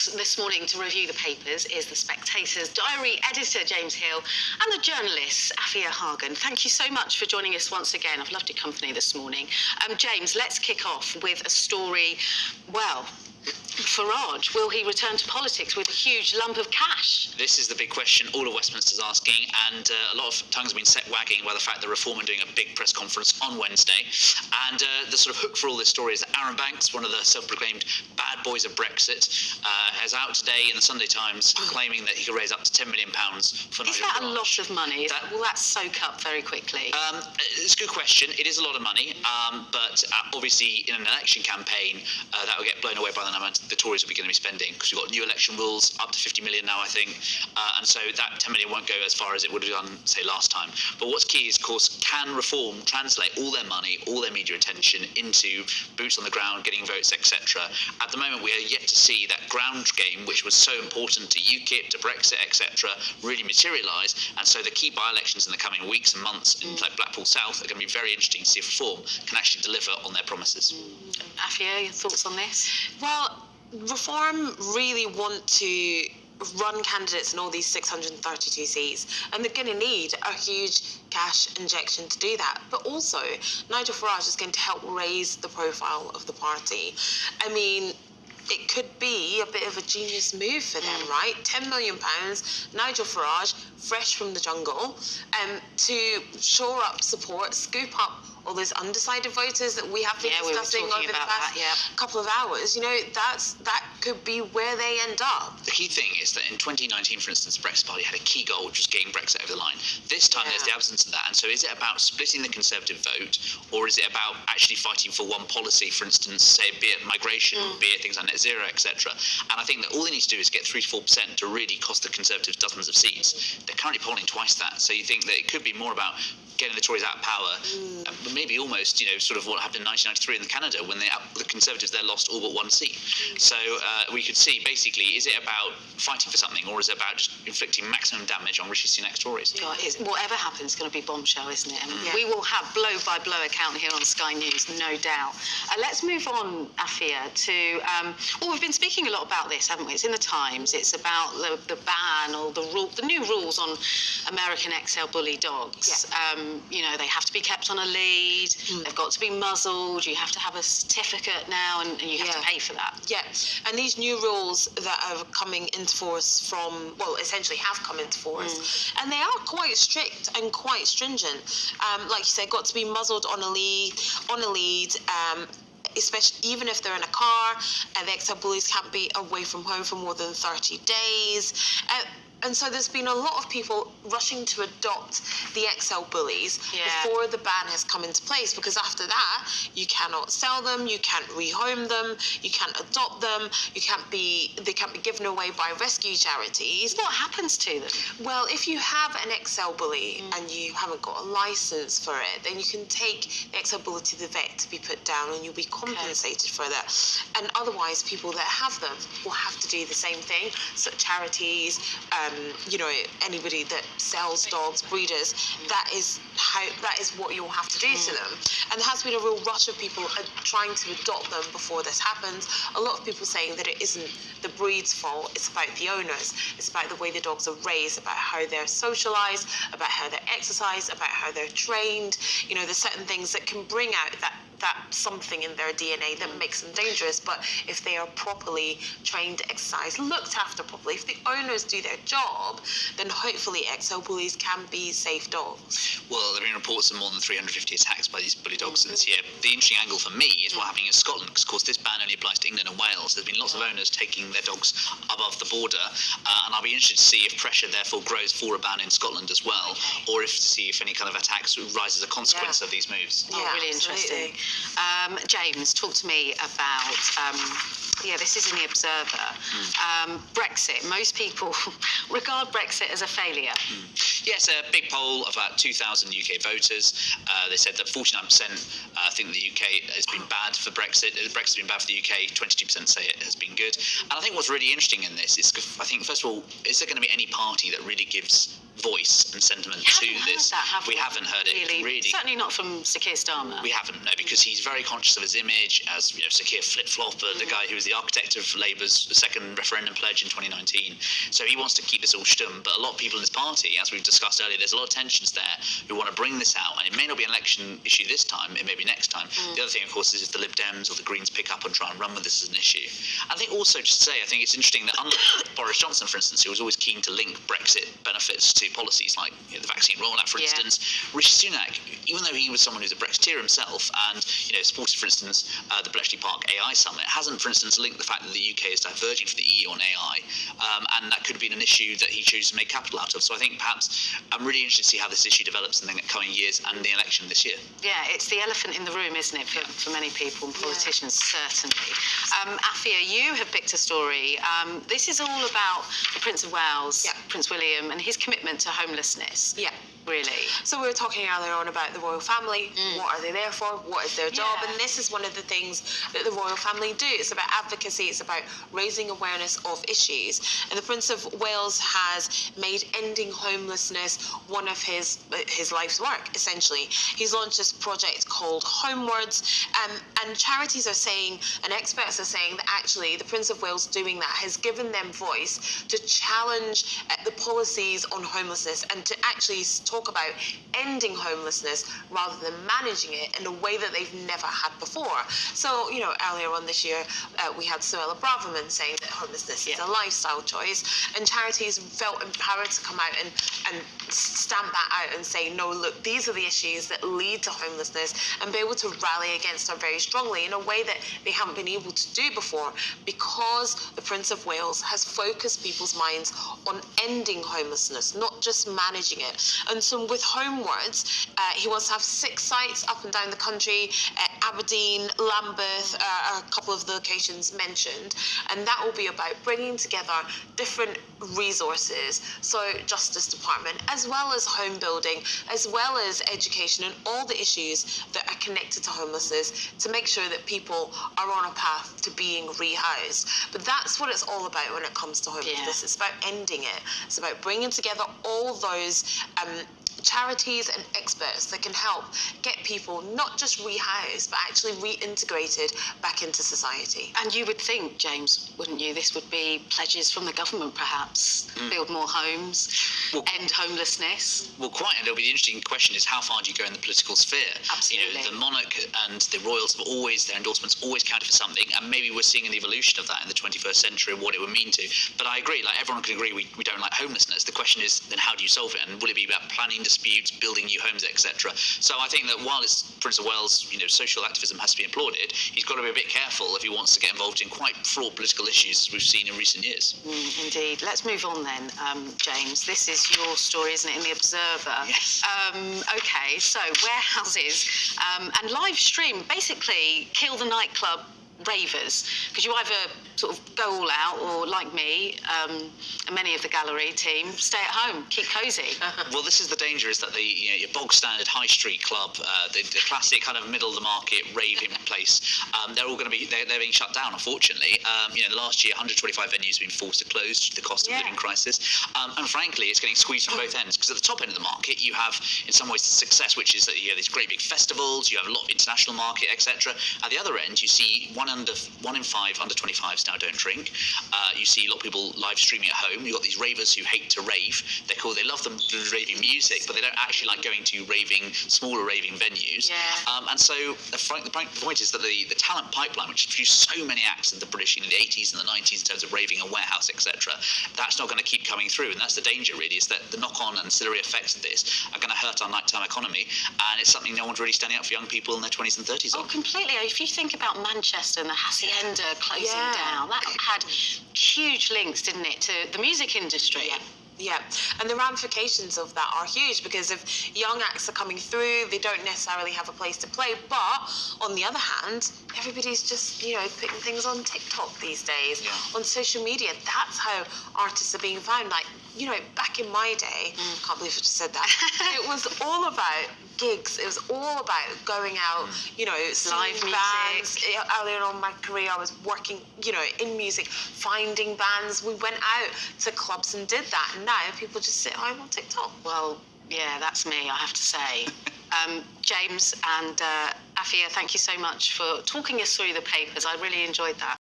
This morning to review the papers is the Spectator's diary editor, James Hill, and the journalist, Afia Hagen. Thank you so much for joining us once again. I've loved your company this morning. James, let's kick off with a story, well, Farage, will he return to politics with a huge lump of cash? This is the big question all of Westminster's asking, and a lot of tongues have been set wagging by the fact that Reform are doing a big press conference on Wednesday. And the sort of hook for all this story is that Aaron Banks, one of the self-proclaimed bad boys of Brexit, is out today in the Sunday Times claiming that he could raise up to £10 million for Nigel Farage. Is that a lot of money? Will that soak up very quickly? It's a good question. It is a lot of money, but obviously in an election campaign, that will get blown away by the amount the Tories will be going to be spending, because we've got new election rules up to 50 million now, I think, and so that 10 million won't go as far as it would have done, say, last time. But what's key is, of course, can Reform translate all their money, all their media attention into boots on the ground, getting votes, etc. At the moment, we are yet to see that ground game, which was so important to UKIP, to Brexit, etc., really materialise, and so the key by-elections in the coming weeks and months in like Blackpool South are going to be very interesting to see if Reform can actually deliver on their promises. Afia, your thoughts on this? Well, Reform really want to run candidates in all these 632 seats, and they're going to need a huge cash injection to do that. But also, Nigel Farage is going to help raise the profile of the party. I mean, it could be a bit of a genius move for them, right? £10 million, Nigel Farage, fresh from the jungle, to shore up support, scoop up all those undecided voters that we have been discussing over the past couple of hours. You know, that could be where they end up. The key thing is that in 2019, for instance, the Brexit Party had a key goal, which was getting Brexit over the line. This time there's the absence of that, and so is it about splitting the Conservative vote, or is it about actually fighting for one policy, for instance, say, be it migration, be it things like net zero, etc. And I think that all they need to do is get 3 to 4% to really cost the Conservatives dozens of seats. They're currently polling twice that, so you think that it could be more about getting the Tories out of power, maybe almost, sort of what happened in 1993 in Canada when the Conservatives there lost all but one seat. So we could see, basically, is it about fighting for something, or is it about just inflicting maximum damage on Rishi Sunak's Tories? Whatever happens, it's going to be bombshell, isn't it? We will have blow-by-blow account here on Sky News, no doubt. Let's move on, Afia, to... we've been speaking a lot about this, haven't we? It's in the Times. It's about the ban or the new rules on American XL bully dogs. They have to be kept on a lead, they've got to be muzzled, you have to have a certificate now, and you have to pay for that. Yeah, and these new rules that are coming into force essentially have come into force, and they are quite strict and quite stringent. Like you said, got to be muzzled on a lead, especially even if they're in a car, and the XL bullies can't be away from home for more than 30 days. And so there's been a lot of people rushing to adopt the XL bullies before the ban has come into place, because after that, you cannot sell them, you can't rehome them, you can't adopt them, they can't be given away by rescue charities. What happens to them? Well, if you have an XL bully and you haven't got a license for it, then you can take the XL bully to the vet to be put down, and you'll be compensated for that. And otherwise, people that have them will have to do the same thing. So charities, anybody that sells dogs, breeders, that is what you'll have to do to them. And there has been a real rush of people trying to adopt them before this happens. A lot of people saying that it isn't the breed's fault, it's about the owners. It's about the way the dogs are raised, about how they're socialized, about how they're exercised, about how they're trained. There's certain things that can bring out that something in their DNA that makes them dangerous. But if they are properly trained, exercised, looked after properly, if the owners do their job, then hopefully XL bullies can be safe dogs. Well, there have been reports of more than 350 attacks by these bully dogs this year. The interesting angle for me is what happening in Scotland, because of course this ban only applies to England and Wales. There's been lots of owners taking their dogs above the border, and I'll be interested to see if pressure therefore grows for a ban in Scotland as well, or to see if any kind of attacks rise as a consequence of these moves. Really interesting. James, talk to me about, this is in The Observer. Brexit. Most people regard Brexit as a failure. Yes, a big poll of about 2,000 UK voters. They said that 49% think that the UK has been bad for Brexit. Brexit's been bad for the UK. 22% say it has been good. And I think what's really interesting in this is, I think, first of all, is there going to be any party that really gives voice and sentiment to this? We haven't heard it really. Certainly not from Sir Keir Starmer. We haven't, no, because he's very conscious of his image as, Sir Keir Flip-Flop, the guy who was the architect of Labour's second referendum pledge in 2019. So he wants to keep this all stum. But a lot of people in his party, as we've discussed earlier, there's a lot of tensions there who want to bring this out. And it may not be an election issue this time, it may be next time. The other thing, of course, is if the Lib Dems or the Greens pick up and try and run with this as an issue. I think also, just to say, I think it's interesting that unlike Boris Johnson, for instance, who was always keen to link Brexit benefits to policies like the vaccine rollout, for instance, Rishi Sunak, even though he was someone who's a Brexiteer himself and supported, for instance, the Bletchley Park AI Summit, hasn't, for instance, linked the fact that the UK is diverging from the EU on AI, and that could have been an issue that he chose to make capital out of. So I think perhaps I'm really interested to see how this issue develops in the coming years and the election this year. Yeah, it's the elephant in the room, isn't it, for many people and politicians, certainly. Afia, you have picked a story. This is all about the Prince of Wales, Prince William, and his commitment to homelessness. Yeah. Really. So we were talking earlier on about the royal family. What are they there for? What is their job? And this is one of the things that the royal family do. It's about advocacy. It's about raising awareness of issues. And the Prince of Wales has made ending homelessness one of his life's work, essentially. He's launched this project called Homewards, and charities are saying, and experts are saying, that actually the Prince of Wales doing that has given them voice to challenge the policies on homelessness and to actually talk about ending homelessness rather than managing it in a way that they've never had before. So, earlier on this year, we had Suella Braverman saying that homelessness is a lifestyle choice, and charities felt empowered to come out and stamp that out and say, no, look, these are the issues that lead to homelessness, and be able to rally against her very strongly in a way that they haven't been able to do before, because the Prince of Wales has focused people's minds on ending homelessness, not just managing it. And so with Homewards, he wants to have 6 sites up and down the country, Aberdeen, Lambeth, a couple of the locations mentioned, and that will be about bringing together different resources, so Justice Department, as well as home building, as well as education, and all the issues that are connected to homelessness, to make sure that people are on a path to being rehoused. But that's what it's all about when it comes to homelessness. It's about ending it. It's about bringing together all those charities and experts that can help get people not just rehoused, but actually reintegrated back into society. And you would think, James, wouldn't you, this would be pledges from the government, perhaps? Build more homes, end homelessness. Well, quite, and it'll be the interesting question is, how far do you go in the political sphere? Absolutely. The monarch and the royals have always, their endorsements always counted for something, and maybe we're seeing an evolution of that in the 21st century, what it would mean to. But I agree, everyone can agree we don't like homelessness. The question is, then how do you solve it? And will it be about planning disputes, building new homes, etc.? So I think that while it's Prince of Wales, social activism has to be applauded, he's got to be a bit careful if he wants to get involved in quite fraught political issues as we've seen in recent years. Indeed. Let's move on then, James. This is your story, isn't it, in The Observer? Yes. Okay, so warehouses and live stream basically kill the nightclub ravers, because you either sort of go all out, or like me and many of the gallery team, stay at home, keep cosy. Well, this is the danger, is that your bog standard high street club, the classic kind of middle of the market raving place, they're all going to be they're being shut down, unfortunately. The last year 125 venues have been forced to close due to the cost of living crisis, and frankly it's getting squeezed from both ends, because at the top end of the market you have in some ways the success, which is that you have these great big festivals, you have a lot of international market, etc. At the other end you see 1 in 5 under 25s now don't drink. You see a lot of people live streaming at home. You've got these ravers who hate to rave. They love the raving music, but they don't actually like going to smaller raving venues. And so the point is that the talent pipeline, which produced so many acts in the British in the 80s and the 90s in terms of raving and warehouse, etc., that's not going to keep coming through. And that's the danger, really, is that the knock-on and ancillary effects of this are going to hurt our nighttime economy, and it's something no one's really standing up for young people in their 20s and 30s on. Oh, completely. If you think about Manchester and the Hacienda closing down, that had huge links, didn't it, to the music industry? Yeah, and the ramifications of that are huge, because if young acts are coming through, they don't necessarily have a place to play. But on the other hand, everybody's just, putting things on TikTok these days, on social media. That's how artists are being found. Like, back in my day, can't believe I just said that, it was all about gigs. It was all about going out, seeing Live bands. music. Earlier on in my career, I was working, in music, finding bands. We went out to clubs and did that. And now people just sit home on TikTok. Well, yeah, that's me, I have to say. James and Afia, thank you so much for talking us through the papers. I really enjoyed that.